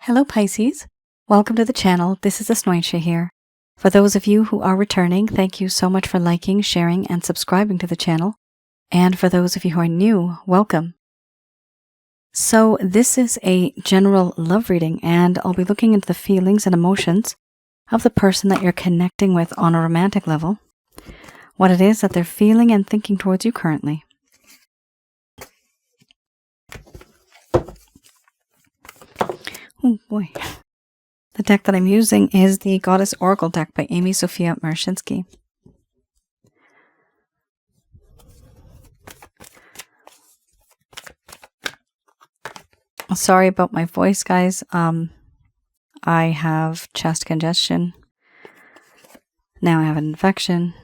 Hello Pisces, welcome to the channel. This is Asnointia here. For those of you who are returning, thank you so much for liking, sharing, and subscribing to the channel. And for those of you who are new, welcome. So this is a general love reading, and I'll be looking into the feelings and emotions of the person that you're connecting with on a romantic level, what it is that they're feeling and thinking towards you currently. Oh boy. The deck that I'm using is the Goddess Oracle deck by Amy Sophia Marashinsky. Sorry about my voice, guys. I have chest congestion. Now I have an infection,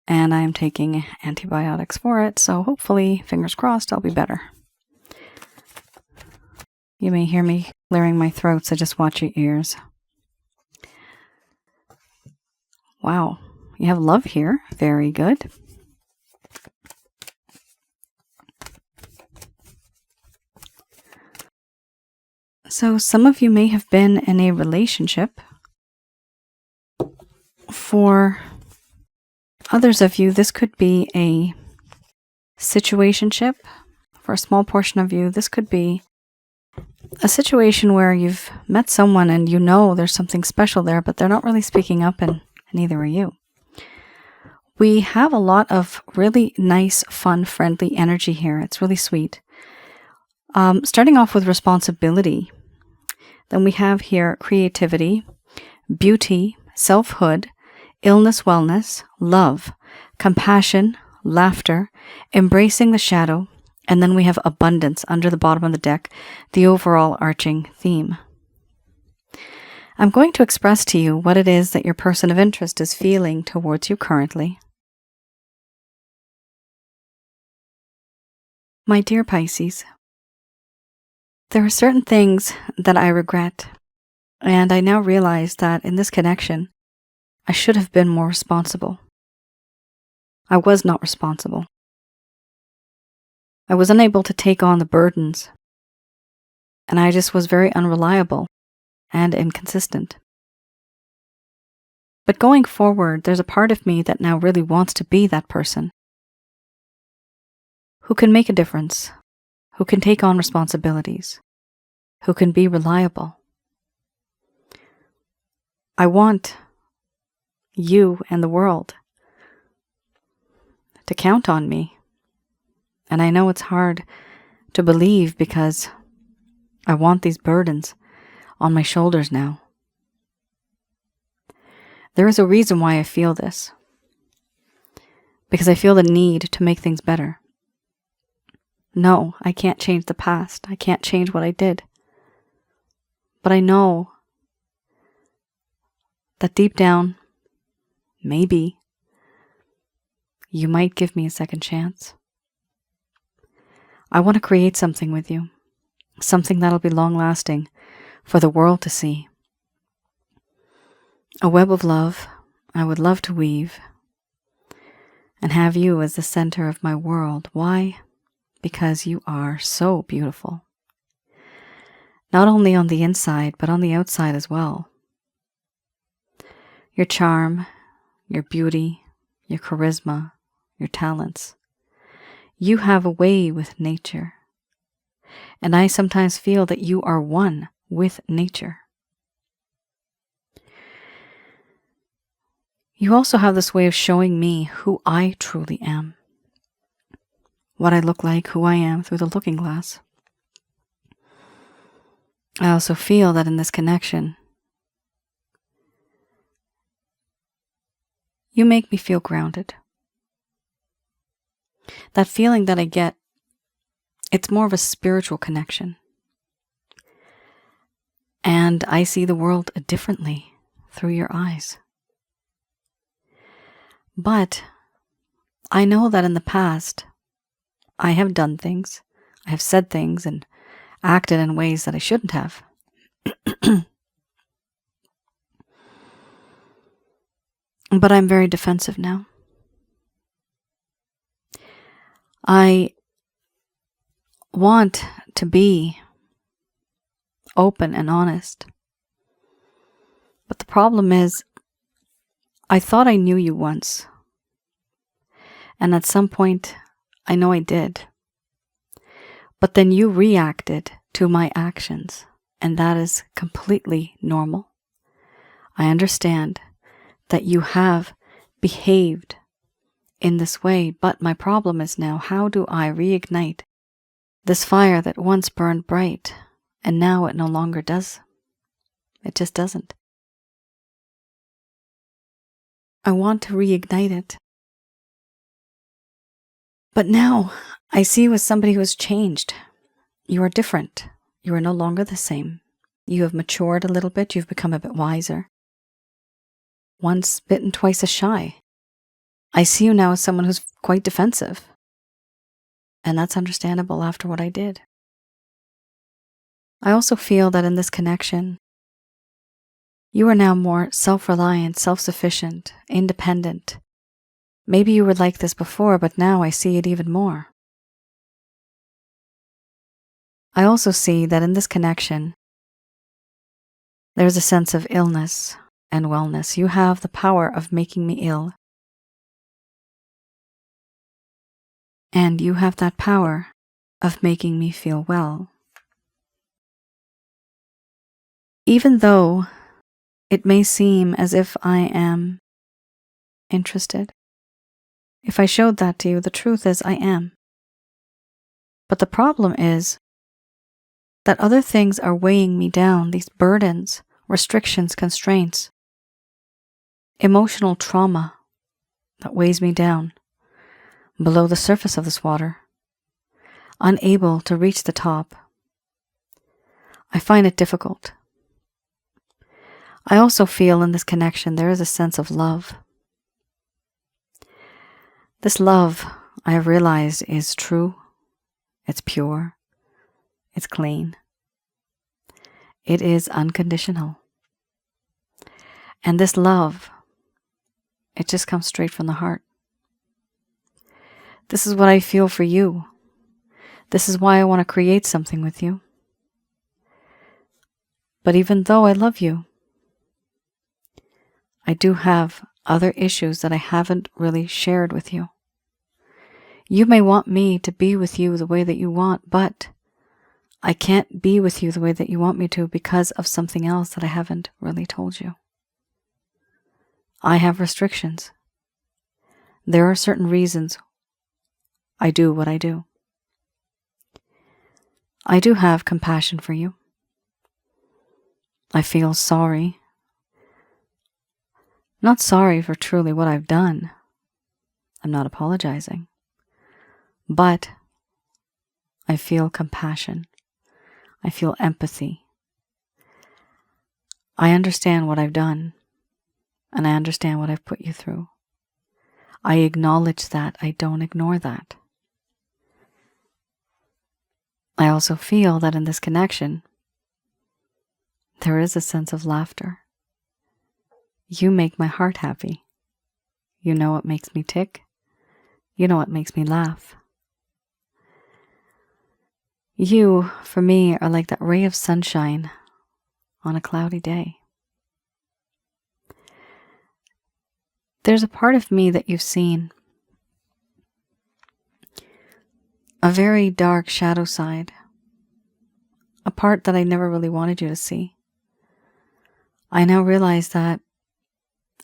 and I'm taking antibiotics for it, so hopefully, fingers crossed, I'll be better. You may hear me clearing my throat, so just watch your ears. Wow, you have love here. Very good. So some of you may have been in a relationship. For others of you, this could be a situationship. For a small portion of you, this could be a situation where you've met someone and you know there's something special there, but they're not really speaking up, and neither are you. We have a lot of really nice, fun, friendly energy here. It's really sweet. Starting off with responsibility. Then we have here creativity, beauty, selfhood, illness, wellness, love, compassion, laughter, embracing the shadow, and then we have abundance under the bottom of the deck, the overall arching theme. I'm going to express to you what it is that your person of interest is feeling towards you currently. My dear Pisces, there are certain things that I regret, and I now realize that in this connection, I should have been more responsible. I was not responsible. I was unable to take on the burdens, and I just was very unreliable and inconsistent. But going forward, there's a part of me that now really wants to be that person who can make a difference, who can take on responsibilities, who can be reliable. I want you and the world to count on me. And I know it's hard to believe because I want these burdens on my shoulders now. There is a reason why I feel this. Because I feel the need to make things better. No, I can't change the past. I can't change what I did. But I know that deep down, maybe, you might give me a second chance. I want to create something with you. Something that'll be long-lasting for the world to see. A web of love I would love to weave and have you as the center of my world. Why? Because you are so beautiful. Not only on the inside, but on the outside as well. Your charm, your beauty, your charisma, your talents. You have a way with nature. And I sometimes feel that you are one with nature. You also have this way of showing me who I truly am. What I look like, who I am through the looking glass. I also feel that in this connection, you make me feel grounded. That feeling that I get, it's more of a spiritual connection. And I see the world differently through your eyes. But I know that in the past, I have done things, I have said things, and acted in ways that I shouldn't have. But I'm very defensive now. I want to be open and honest. But the problem is, I thought I knew you once. And at some point, I know I did. But then you reacted to my actions, and that is completely normal. I understand that you have behaved in this way, but my problem is now, how do I reignite this fire that once burned bright, and now it no longer does? It just doesn't. I want to reignite it. But now I see you as somebody who has changed. You are different. You are no longer the same. You have matured a little bit. You've become a bit wiser. Once bitten, twice as shy. I see you now as someone who's quite defensive. And that's understandable after what I did. I also feel that in this connection, you are now more self-reliant, self-sufficient, independent. Maybe you were like this before, but now I see it even more. I also see that in this connection, there's a sense of illness and wellness. You have the power of making me ill. And you have that power of making me feel well. Even though it may seem as if I am interested, if I showed that to you, the truth is I am. But the problem is that other things are weighing me down, these burdens, restrictions, constraints, emotional trauma that weighs me down below the surface of this water, unable to reach the top. I find it difficult. I also feel in this connection there is a sense of love. This love, I have realized, is true, it's pure, it's clean, it is unconditional. And this love, it just comes straight from the heart. This is what I feel for you. This is why I want to create something with you. But even though I love you, I do have other issues that I haven't really shared with you. You may want me to be with you the way that you want, but I can't be with you the way that you want me to because of something else that I haven't really told you. I have restrictions. There are certain reasons I do what I do. I do have compassion for you. I feel sorry. Not sorry for truly what I've done. I'm not apologizing. But I feel compassion. I feel empathy. I understand what I've done, and I understand what I've put you through. I acknowledge that. I don't ignore that. I also feel that in this connection, there is a sense of laughter. You make my heart happy. You know what makes me tick. You know what makes me laugh. You, for me, are like that ray of sunshine on a cloudy day. There's a part of me that you've seen, a very dark shadow side, a part that I never really wanted you to see. I now realize that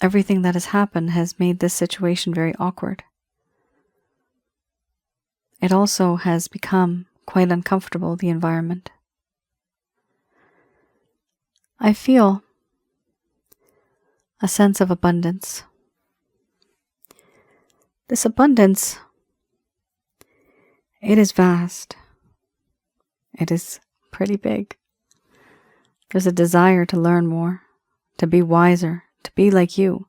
everything that has happened has made this situation very awkward. It also has become quite uncomfortable, the environment. I feel a sense of abundance. This abundance, it is vast. It is pretty big. There's a desire to learn more, to be wiser, to be like you.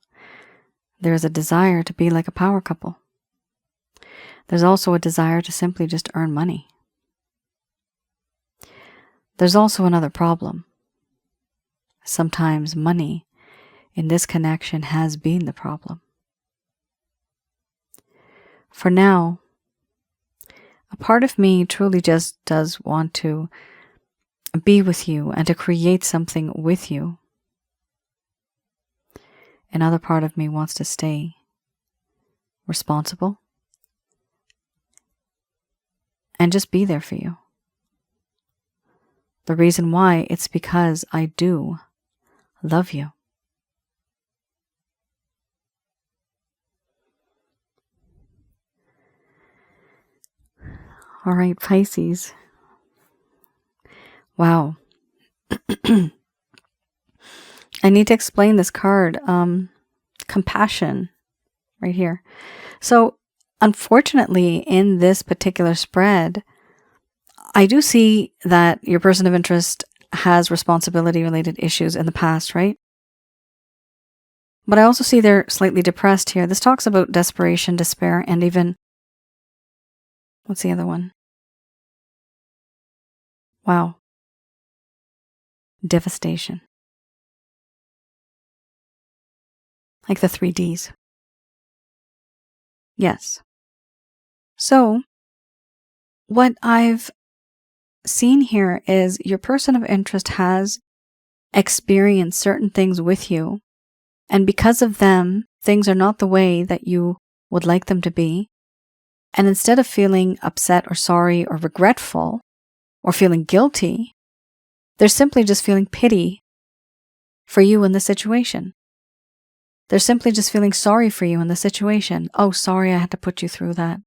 There's a desire to be like a power couple. There's also a desire to simply just earn money. There's also another problem. Sometimes money in this connection has been the problem. For now, a part of me truly just does want to be with you and to create something with you. Another part of me wants to stay responsible and just be there for you. The reason why, it's because I do love you. All right, Pisces. Wow. I need to explain this card. Compassion, right here. So, unfortunately, in this particular spread, I do see that your person of interest has responsibility-related issues in the past, right? But I also see they're slightly depressed here. This talks about desperation, despair, and even... what's the other one? Wow. Devastation. Like the 3 Ds. Yes. So, what I've seen here is your person of interest has experienced certain things with you, and because of them, things are not the way that you would like them to be. And instead of feeling upset or sorry or regretful or feeling guilty, they're simply just feeling pity for you in the situation. They're simply just feeling sorry for you in the situation. Oh, sorry, I had to put you through that.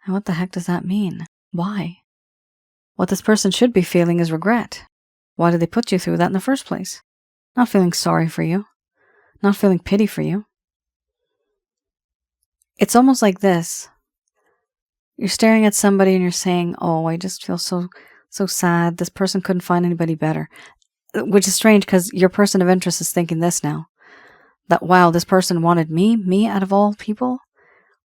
And what the heck does that mean? Why? What this person should be feeling is regret. Why did they put you through that in the first place? Not feeling sorry for you. Not feeling pity for you. It's almost like this. You're staring at somebody and you're saying, oh, I just feel so sad. This person couldn't find anybody better. Which is strange because your person of interest is thinking this now. That, wow, this person wanted me out of all people.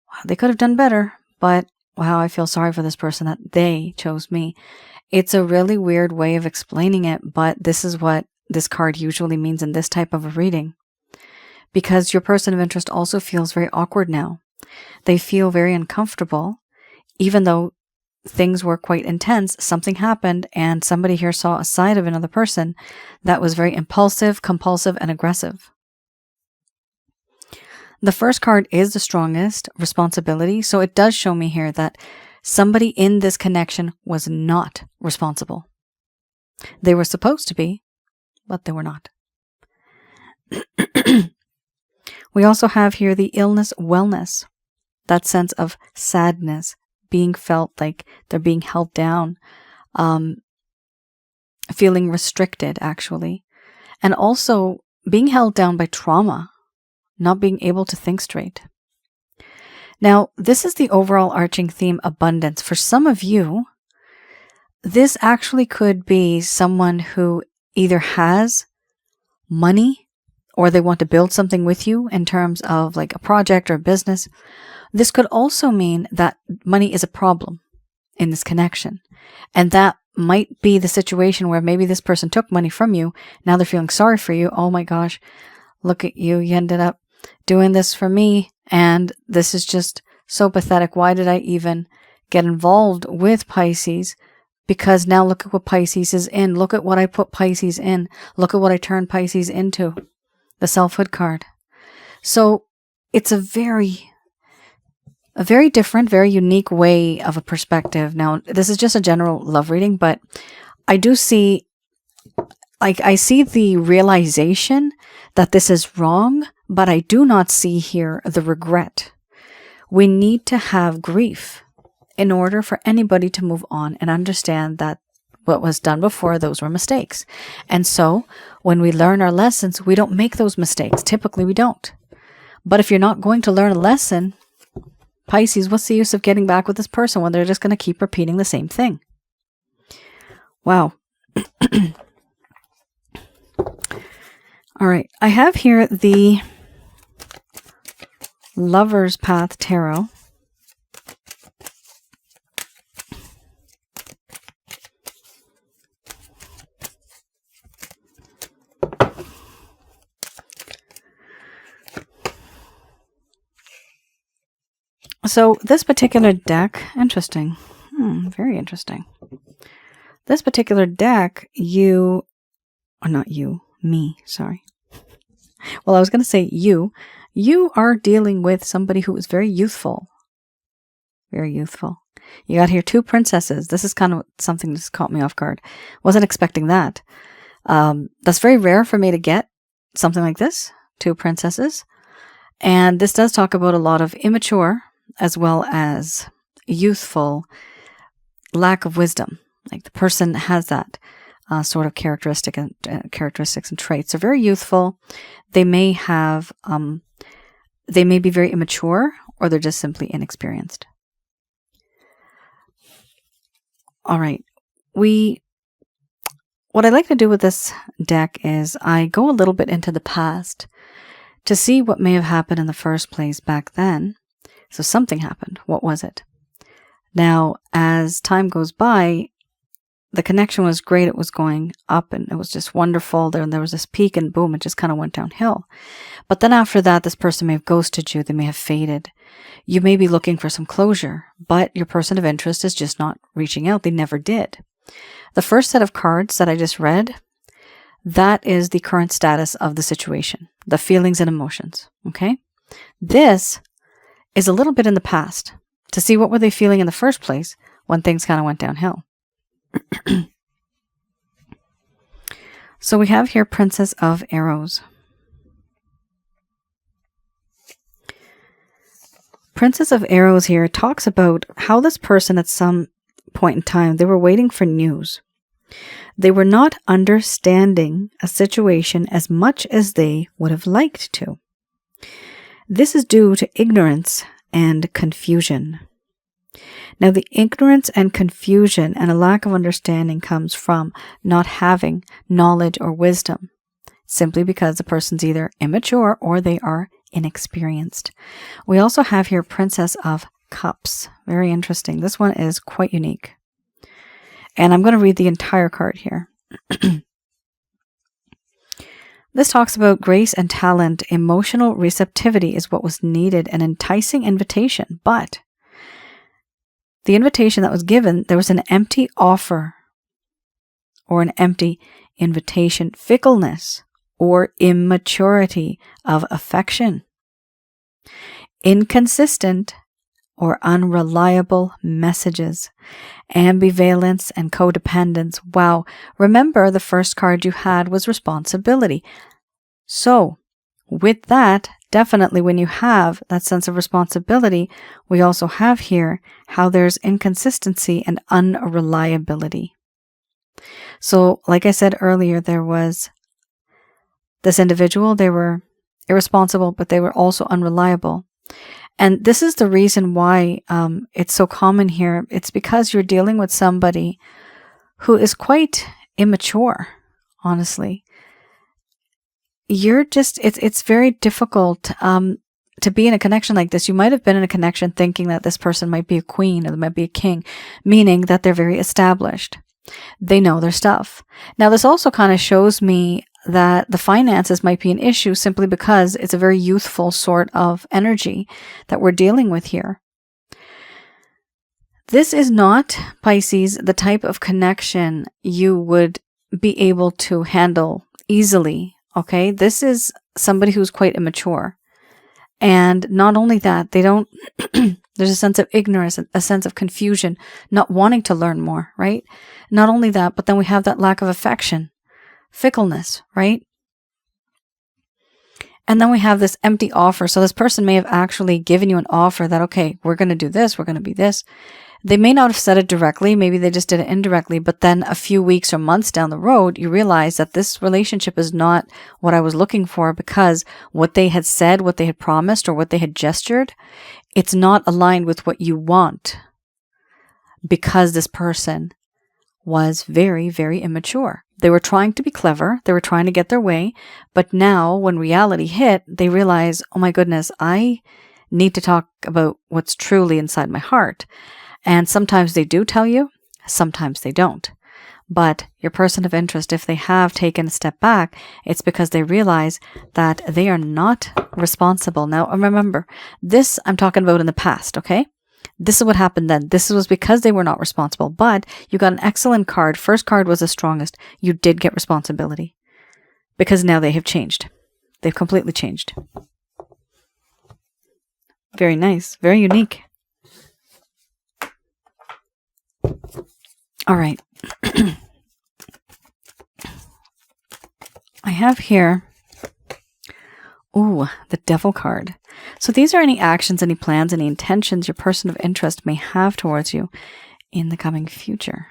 Wow, they could have done better, but wow, I feel sorry for this person that they chose me. It's a really weird way of explaining it, but this is what this card usually means in this type of a reading. Because your person of interest also feels very awkward now. They feel very uncomfortable, even though things were quite intense. Something happened and somebody here saw a side of another person that was very impulsive, compulsive, and aggressive. The first card is the strongest, responsibility. So it does show me here that somebody in this connection was not responsible. They were supposed to be, but they were not. We also have here the illness, wellness. That sense of sadness, being felt like they're being held down, feeling restricted, actually. And also being held down by trauma. Not being able to think straight. Now, this is the overall arching theme, abundance. For some of you, this actually could be someone who either has money or they want to build something with you in terms of like a project or a business. This could also mean that money is a problem in this connection. And that might be the situation where maybe this person took money from you. Now they're feeling sorry for you. Oh my gosh, look at you. You ended up doing this for me, and this is just so pathetic. Why did I even get involved with Pisces? Because now look at what Pisces is in. Look at what I put Pisces in. Look at what I turned Pisces into. The selfhood card. So it's a very different, very unique way of a perspective. Now, this is just a general love reading, but I do see, like, I see the realization that this is wrong, but I do not see here the regret. We need to have grief in order for anybody to move on and understand that what was done before, those were mistakes. And so when we learn our lessons, we don't make those mistakes. Typically, we don't. But if you're not going to learn a lesson, Pisces, what's the use of getting back with this person when they're just going to keep repeating the same thing? Wow. All right. I have here the Lover's Path Tarot. So this particular deck, interesting. Very interesting. This particular deck, me, sorry. Well, I was going to say you are dealing with somebody who is very youthful. Very youthful. You got here 2 princesses. This is kind of something that's caught me off guard. Wasn't expecting that. That's very rare for me to get something like this. 2 princesses. And this does talk about a lot of immature as well as youthful lack of wisdom. Like the person has that sort of characteristics and traits. They're very youthful. They may have, they may be very immature, or they're just simply inexperienced. All right. What I like to do with this deck is I go a little bit into the past to see what may have happened in the first place back then. So something happened. What was it? Now, as time goes by, the connection was great. It was going up and it was just wonderful. There was this peak and boom, it just kind of went downhill. But then after that, this person may have ghosted you. They may have faded. You may be looking for some closure, but your person of interest is just not reaching out. They never did. The first set of cards that I just read, that is the current status of the situation, the feelings and emotions. Okay. This is a little bit in the past to see what were they feeling in the first place when things kind of went downhill. So we have here Princess of Arrows. Princess of Arrows here talks about how this person at some point in time, they were waiting for news. They were not understanding a situation as much as they would have liked to. This is due to ignorance and confusion. Now, the ignorance and confusion and a lack of understanding comes from not having knowledge or wisdom, simply because the person's either immature or they are inexperienced. We also have here Princess of Cups. Very interesting. This one is quite unique. And I'm going to read the entire card here. This talks about grace and talent. Emotional receptivity is what was needed, an enticing invitation. But the invitation that was given, there was an empty offer or an empty invitation, fickleness or immaturity of affection, inconsistent or unreliable messages, ambivalence and codependence. Wow. Remember, the first card you had was responsibility. So with that, definitely when you have that sense of responsibility, we also have here how there's inconsistency and unreliability. So like I said earlier, there was this individual, they were irresponsible, but they were also unreliable. And this is the reason why it's so common here. It's because you're dealing with somebody who is quite immature, honestly. It's very difficult to be in a connection like this. You might have been in a connection thinking that this person might be a queen or they might be a king, meaning that they're very established. They know their stuff. Now, this also kind of shows me that the finances might be an issue simply because it's a very youthful sort of energy that we're dealing with here. This is not, Pisces, the type of connection you would be able to handle easily, okay? This is somebody who's quite immature. And not only that, they don't, there's a sense of ignorance, a sense of confusion, not wanting to learn more, right? Not only that, but then we have that lack of affection. Fickleness, right? And then we have this empty offer. So this person may have actually given you an offer that, okay, we're going to do this, we're going to be this. They may not have said it directly, maybe they just did it indirectly, but then a few weeks or months down the road, you realize that this relationship is not what I was looking for, because what they had said, what they had promised, or what they had gestured, it's not aligned with what you want, because this person was very, very immature. They were trying to be clever. They were trying to get their way. But now when reality hit, they realize, oh my goodness, I need to talk about what's truly inside my heart. And sometimes they do tell you, sometimes they don't. But your person of interest, if they have taken a step back, it's because they realize that they are not responsible. Now, remember, this I'm talking about in the past, okay? This is what happened then. This was because they were not responsible. But you got an excellent card. First card was the strongest. You did get responsibility. Because now they have changed. They've completely changed. Very nice. Very unique. All right. I have here, the Devil card. So these are any actions, any plans, any intentions your person of interest may have towards you in the coming future.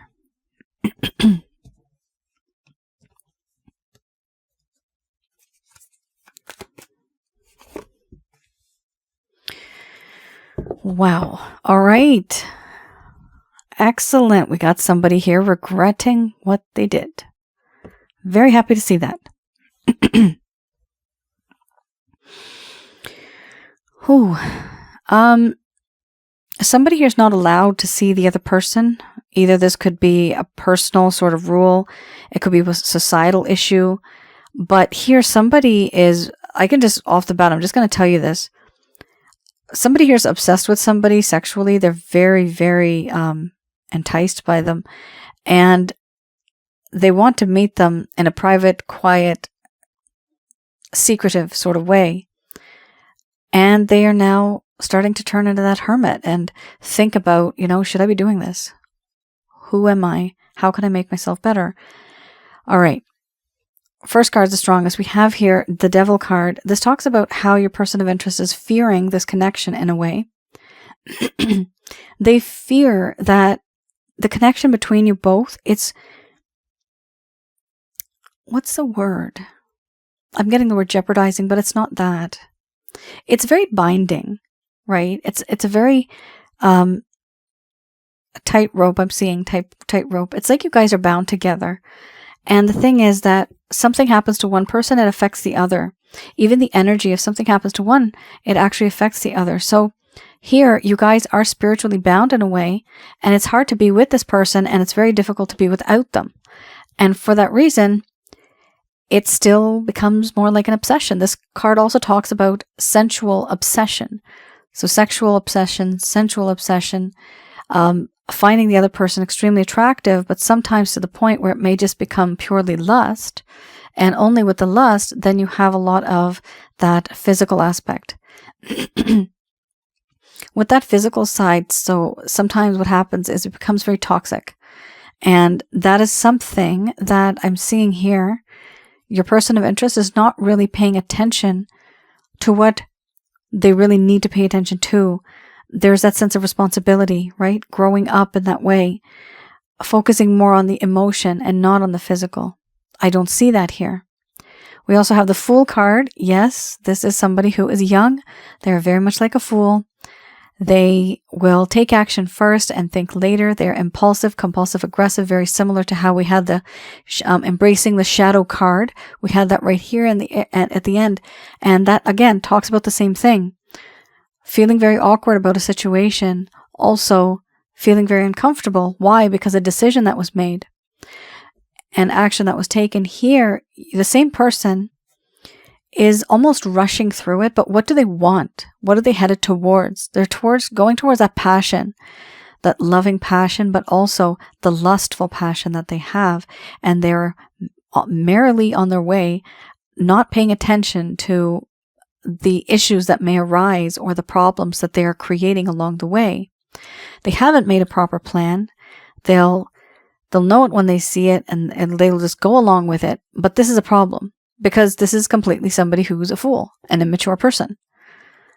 Wow. All right. Excellent. We got somebody here regretting what they did. Very happy to see that. Somebody here is not allowed to see the other person. Either this could be a personal sort of rule. It could be a societal issue. But here somebody is, I can just off the bat, I'm just going to tell you this. Somebody here is obsessed with somebody sexually. They're very, very enticed by them. And they want to meet them in a private, quiet, secretive sort of way. And they are now starting to turn into that hermit and think about, should I be doing this? Who am I? How can I make myself better? All right. First card is the strongest. We have here the Devil card. This talks about how your person of interest is fearing this connection in a way. They fear that the connection between you both, what's the word? I'm getting the word jeopardizing, but it's not that. It's very binding, right? It's a very tightrope. I'm seeing tightrope. It's like you guys are bound together. And the thing is that something happens to one person, it affects the other. Even the energy, if something happens to one, it actually affects the other. So here, you guys are spiritually bound in a way, and it's hard to be with this person, and it's very difficult to be without them. And for that reason, it still becomes more like an obsession. This card also talks about sensual obsession. So sexual obsession, sensual obsession, finding the other person extremely attractive, but sometimes to the point where it may just become purely lust. And only with the lust, then you have a lot of that physical aspect. With that physical side, so sometimes what happens is it becomes very toxic. And that is something that I'm seeing here. Your person of interest is not really paying attention to what they really need to pay attention to. There's that sense of responsibility, right? Growing up in that way, focusing more on the emotion and not on the physical. I don't see that here. We also have the Fool card. Yes, this is somebody who is young. They're very much like a fool. They will take action first and think later. They're impulsive, compulsive, aggressive, very similar to how we had the embracing the shadow card. We had that right here at the end. And that, again, talks about the same thing. Feeling very awkward about a situation. Also, feeling very uncomfortable. Why? Because a decision that was made and action that was taken here, the same person is almost rushing through it, but what do they want? What are they headed towards? They're going towards that passion, that loving passion, but also the lustful passion that they have. And they're merrily on their way, not paying attention to the issues that may arise or the problems that they are creating along the way. They haven't made a proper plan. They'll know it when they see it, and they'll just go along with it. But this is a problem. Because this is completely somebody who's a fool, an immature person.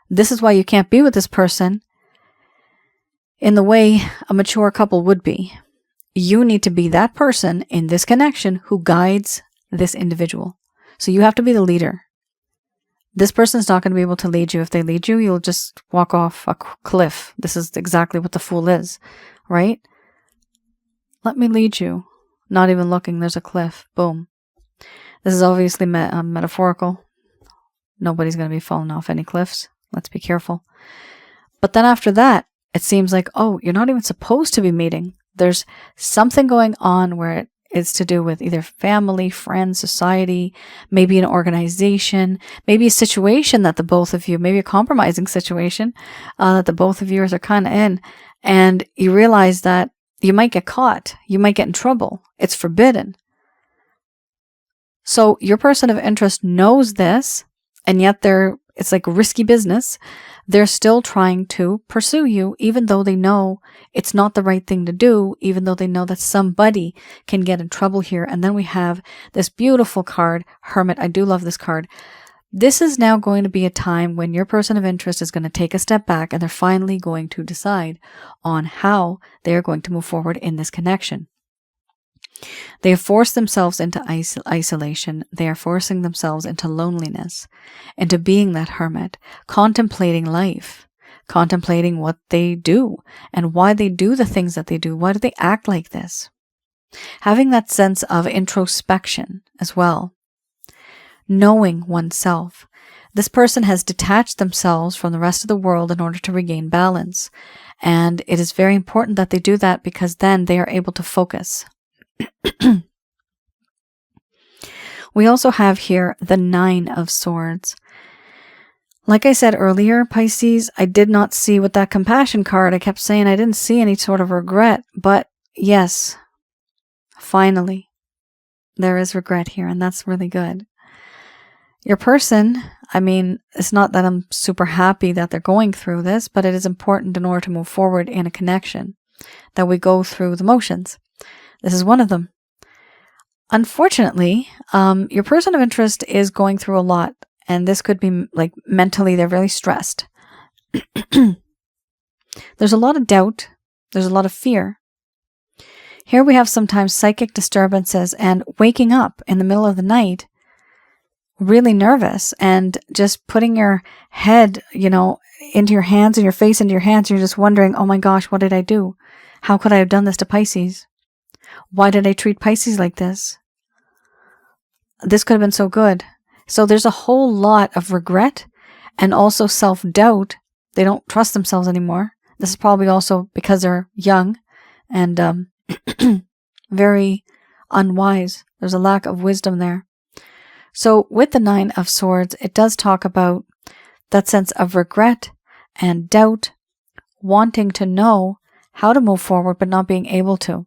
This is why you can't be with this person in the way a mature couple would be. You need to be that person in this connection who guides this individual. So you have to be the leader. This person's not going to be able to lead you. If they lead you, you'll just walk off a cliff. This is exactly what the fool is, right? Let me lead you. Not even looking, there's a cliff. Boom. This is obviously metaphorical. Nobody's going to be falling off any cliffs. Let's be careful. But then after that, it seems like, oh, you're not even supposed to be meeting. There's something going on where it's to do with either family, friends, society, maybe an organization, maybe a situation that the both of you, maybe a compromising situation that the both of you are kind of in. And you realize that you might get caught. You might get in trouble. It's forbidden. So your person of interest knows this, and yet it's like risky business. They're still trying to pursue you, even though they know it's not the right thing to do, even though they know that somebody can get in trouble here. And then we have this beautiful card, Hermit. I do love this card. This is now going to be a time when your person of interest is going to take a step back, and they're finally going to decide on how they're going to move forward in this connection. They have forced themselves into isolation. They are forcing themselves into loneliness, into being that hermit, contemplating life, contemplating what they do and why they do the things that they do. Why do they act like this? Having that sense of introspection as well. Knowing oneself. This person has detached themselves from the rest of the world in order to regain balance. And it is very important that they do that, because then they are able to focus. We also have here the 9 of Swords. Like I said earlier, Pisces, I did not see with that compassion card. I kept saying I didn't see any sort of regret. But yes, finally, there is regret here, and that's really good. Your person, I mean, it's not that I'm super happy that they're going through this, but it is important in order to move forward in a connection that we go through the motions. This is one of them. Unfortunately, your person of interest is going through a lot, and this could be like mentally, they're really stressed. There's a lot of doubt. There's a lot of fear. Here we have sometimes psychic disturbances and waking up in the middle of the night, really nervous, and just putting your head, into your hands and your face into your hands. You're just wondering, oh my gosh, what did I do? How could I have done this to Pisces? Why did I treat Pisces like this? This could have been so good. So there's a whole lot of regret and also self-doubt. They don't trust themselves anymore. This is probably also because they're young and very unwise. There's a lack of wisdom there. So with the 9 of Swords, it does talk about that sense of regret and doubt, wanting to know how to move forward but not being able to.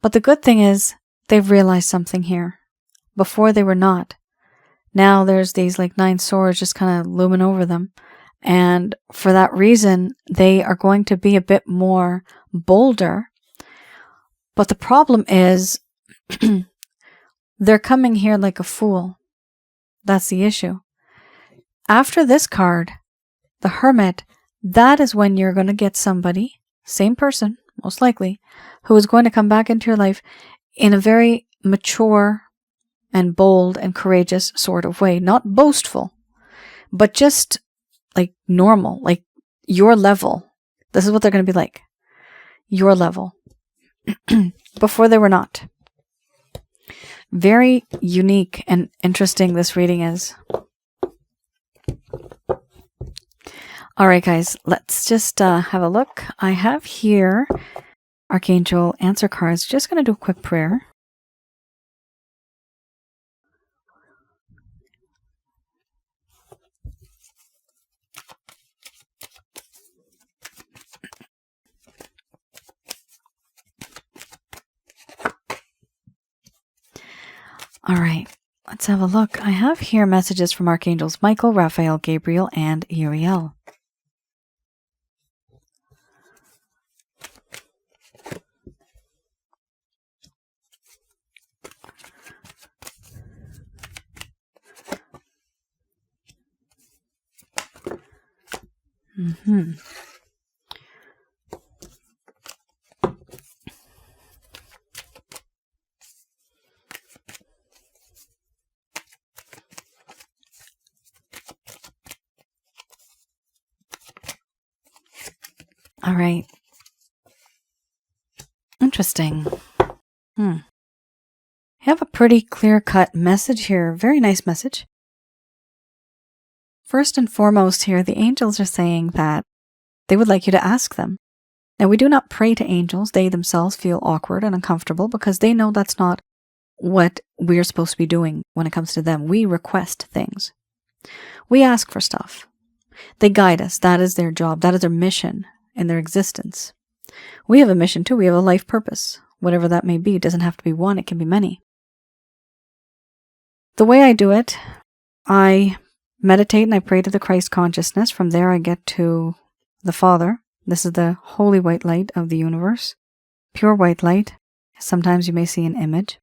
But the good thing is they've realized something here. Before they were not. Now there's these like 9 swords just kind of looming over them. And for that reason, they are going to be a bit more bolder. But the problem is they're coming here like a fool. That's the issue. After this card, the Hermit, that is when you're going to get somebody, same person, most likely, who is going to come back into your life in a very mature and bold and courageous sort of way. Not boastful, but just like normal, like your level. This is what they're going to be like. Your level. Before they were not. Very unique and interesting this reading is. All right, guys, let's just have a look. I have here Archangel answer cards. Just going to do a quick prayer. All right, let's have a look. I have here messages from Archangels Michael, Raphael, Gabriel, and Uriel. All right. Interesting. You have a pretty clear-cut message here. Very nice message. First and foremost here, the angels are saying that they would like you to ask them. Now, we do not pray to angels. They themselves feel awkward and uncomfortable because they know that's not what we're supposed to be doing when it comes to them. We request things. We ask for stuff. They guide us. That is their job. That is their mission in their existence. We have a mission too. We have a life purpose. Whatever that may be. It doesn't have to be one. It can be many. The way I do it, I meditate and I pray to the Christ consciousness. From there I get to the Father. This is the holy white light of the universe. Pure white light. Sometimes you may see an image.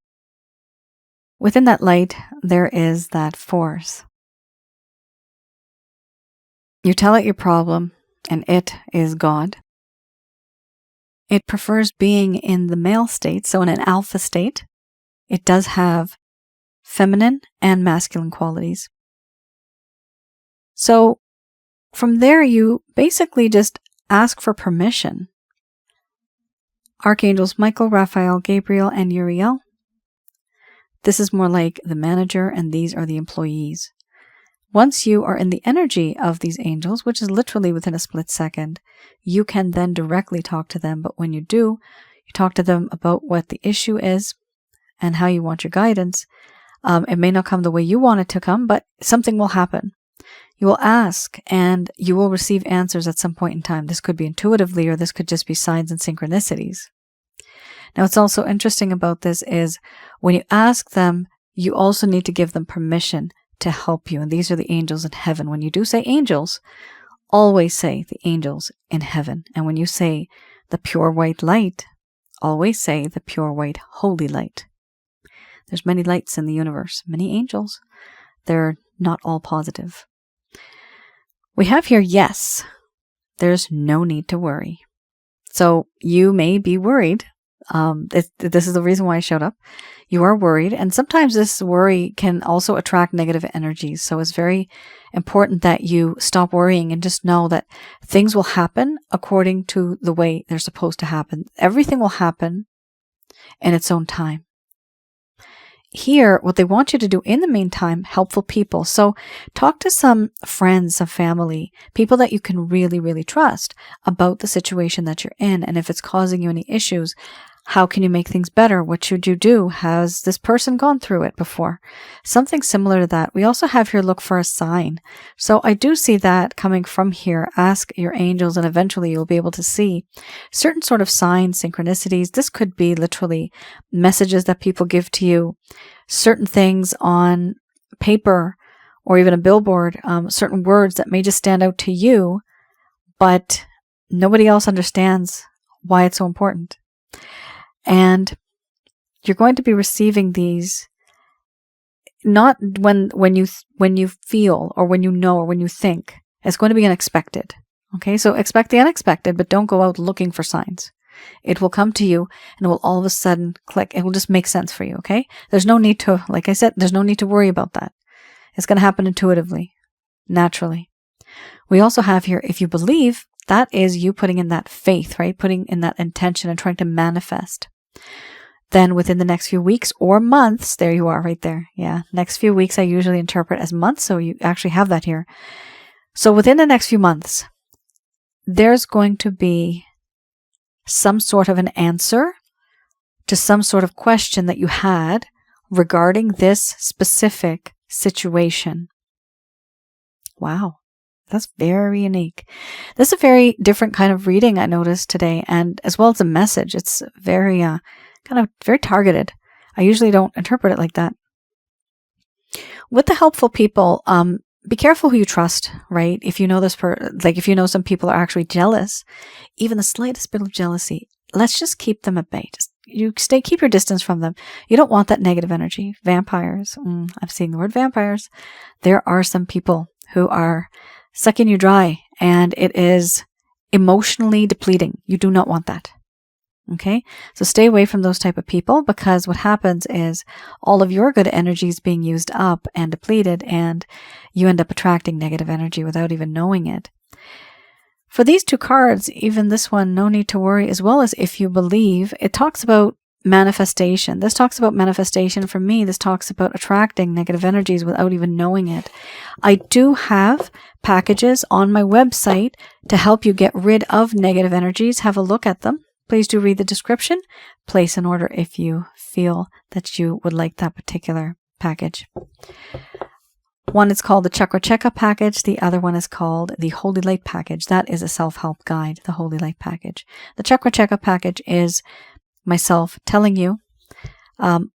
Within that light, there is that force. You tell it your problem, and it is God. It prefers being in the male state, so in an alpha state. It does have feminine and masculine qualities. So from there, you basically just ask for permission. Archangels Michael, Raphael, Gabriel, and Uriel. This is more like the manager, and these are the employees. Once you are in the energy of these angels, which is literally within a split second, you can then directly talk to them. But when you do, you talk to them about what the issue is and how you want your guidance. It may not come the way you want it to come, but something will happen. You will ask and you will receive answers at some point in time. This could be intuitively, or this could just be signs and synchronicities. Now, what's also interesting about this is when you ask them, you also need to give them permission to help you. And these are the angels in heaven. When you do say angels, always say the angels in heaven. And when you say the pure white light, always say the pure white holy light. There's many lights in the universe, many angels. They're not all positive. We have here, yes, there's no need to worry. So you may be worried. This is the reason why I showed up. You are worried, and sometimes this worry can also attract negative energies. So it's very important that you stop worrying and just know that things will happen according to the way they're supposed to happen. Everything will happen in its own time. Here, what they want you to do in the meantime, helpful people. So talk to some friends, some family, people that you can really, really trust about the situation that you're in. And if it's causing you any issues, how can you make things better? What should you do? Has this person gone through it before? Something similar to that. We also have here, look for a sign. So I do see that coming from here. Ask your angels, and eventually you'll be able to see certain sort of signs, synchronicities. This could be literally messages that people give to you, certain things on paper or even a billboard, certain words that may just stand out to you, but nobody else understands why it's so important. And you're going to be receiving these not when you feel or when you know or when you think. It's going to be unexpected. Okay, so expect the unexpected, but don't go out looking for signs. It will come to you and it will all of a sudden click. It will just make sense for you, okay? There's no need to, like I said, there's no need to worry about that. It's going to happen intuitively, naturally. We also have here, if you believe, that is you putting in that faith, right? Putting in that intention and trying to manifest. Then within the next few weeks or months, there you are right there. Yeah, next few weeks I usually interpret as months, so you actually have that here. So within the next few months, there's going to be some sort of an answer to some sort of question that you had regarding this specific situation. Wow. That's very unique. This is a very different kind of reading I noticed today, and as well as a message. It's very very targeted. I usually don't interpret it like that. With the helpful people, be careful who you trust, right? If you know if you know some people are actually jealous, even the slightest bit of jealousy, let's just keep them at bay. Keep your distance from them. You don't want that negative energy. Vampires. I'm seeing the word vampires. There are some people who are sucking you dry, and it is emotionally depleting. You do not want that. Okay? So stay away from those type of people, because what happens is all of your good energy is being used up and depleted, and you end up attracting negative energy without even knowing it. For these two cards, even this one, no need to worry, as well as if you believe, it talks about manifestation. This talks about manifestation. For me, this talks about attracting negative energies without even knowing it. I do have packages on my website to help you get rid of negative energies. Have a look at them. Please do read the description. Place an order if you feel that you would like that particular package. One is called the Chakra Checkup package. The other one is called the Holy Light package. That is a self-help guide, the Holy Light package. The Chakra Checkup package is myself telling you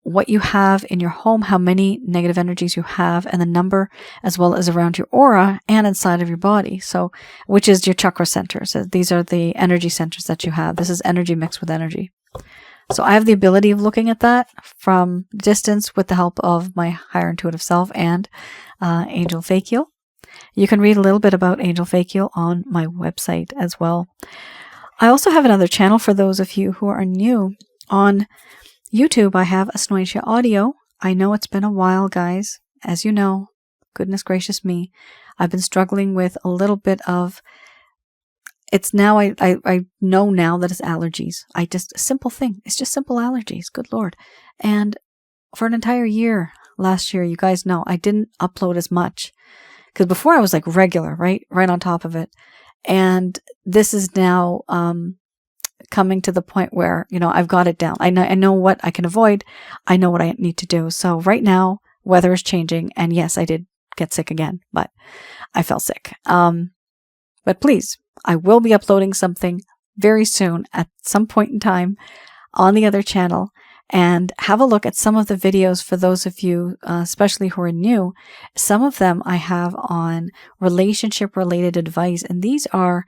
what you have in your home, how many negative energies you have, and the number, as well as around your aura and inside of your body. So, which is your chakra centers. These are the energy centers that you have. This is energy mixed with energy. So I have the ability of looking at that from distance with the help of my higher intuitive self and Angel Fakiel. You can read a little bit about Angel Fakiel on my website as well. I also have another channel for those of you who are new. On YouTube, I have Asnointia Audio. I know it's been a while, guys. As you know, goodness gracious me, I've been struggling with a little bit of... It's now, I know now that it's allergies. A simple thing. It's just simple allergies. Good Lord. And for an entire year, last year, you guys know, I didn't upload as much. Because before I was like regular, right on top of it. And this is now coming to the point where, you know, I've got it down. I know what I can avoid. I know what I need to do. So right now, weather is changing. And yes, I did get sick again, but I felt sick. But please, I will be uploading something very soon at some point in time on the other channel, and have a look at some of the videos for those of you, especially who are new. Some of them I have on relationship related advice, and these are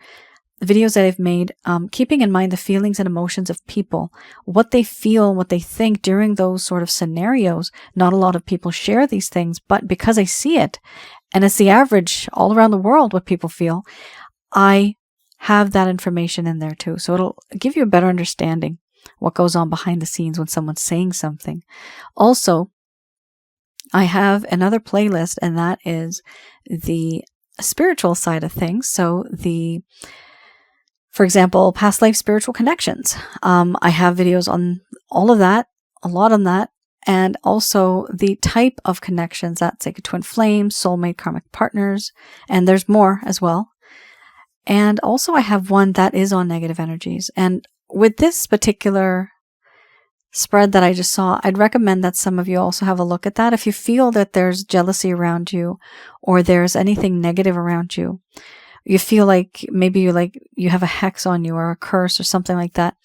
videos that I've made, keeping in mind the feelings and emotions of people, what they feel, what they think during those sort of scenarios. Not a lot of people share these things, but because I see it, and it's the average all around the world what people feel, I have that information in there too. So it'll give you a better understanding what goes on behind the scenes when someone's saying something. Also, I have another playlist, and that is the spiritual side of things. So for example, past life spiritual connections. I have videos on all of that, a lot on that, and also the type of connections. That's like a twin flame, soulmate, karmic partners, and there's more as well. And also I have one that is on negative energies. And with this particular spread that I just saw, I'd recommend that some of you also have a look at that. If you feel that there's jealousy around you, or there's anything negative around you, you feel like maybe you have a hex on you or a curse or something like that,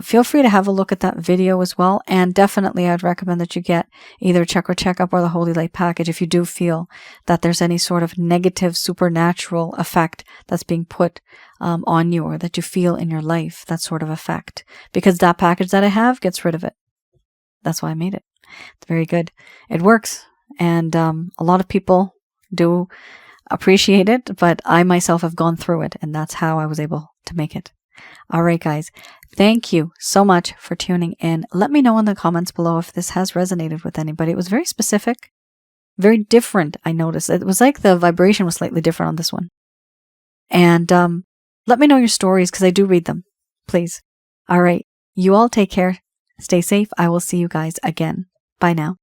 feel free to have a look at that video as well. And definitely I'd recommend that you get either Chakra Checkup or the Holy Light package if you do feel that there's any sort of negative supernatural effect that's being put on you, or that you feel in your life, that sort of effect. Because that package that I have gets rid of it. That's why I made it. It's very good. It works. And a lot of people do appreciate it, but I myself have gone through it, and that's how I was able to make it. All right, guys. Thank you so much for tuning in. Let me know in the comments below if this has resonated with anybody. It was very specific, very different. I noticed it was like the vibration was slightly different on this one. And let me know your stories, because I do read them, please. All right. You all take care. Stay safe. I will see you guys again. Bye now.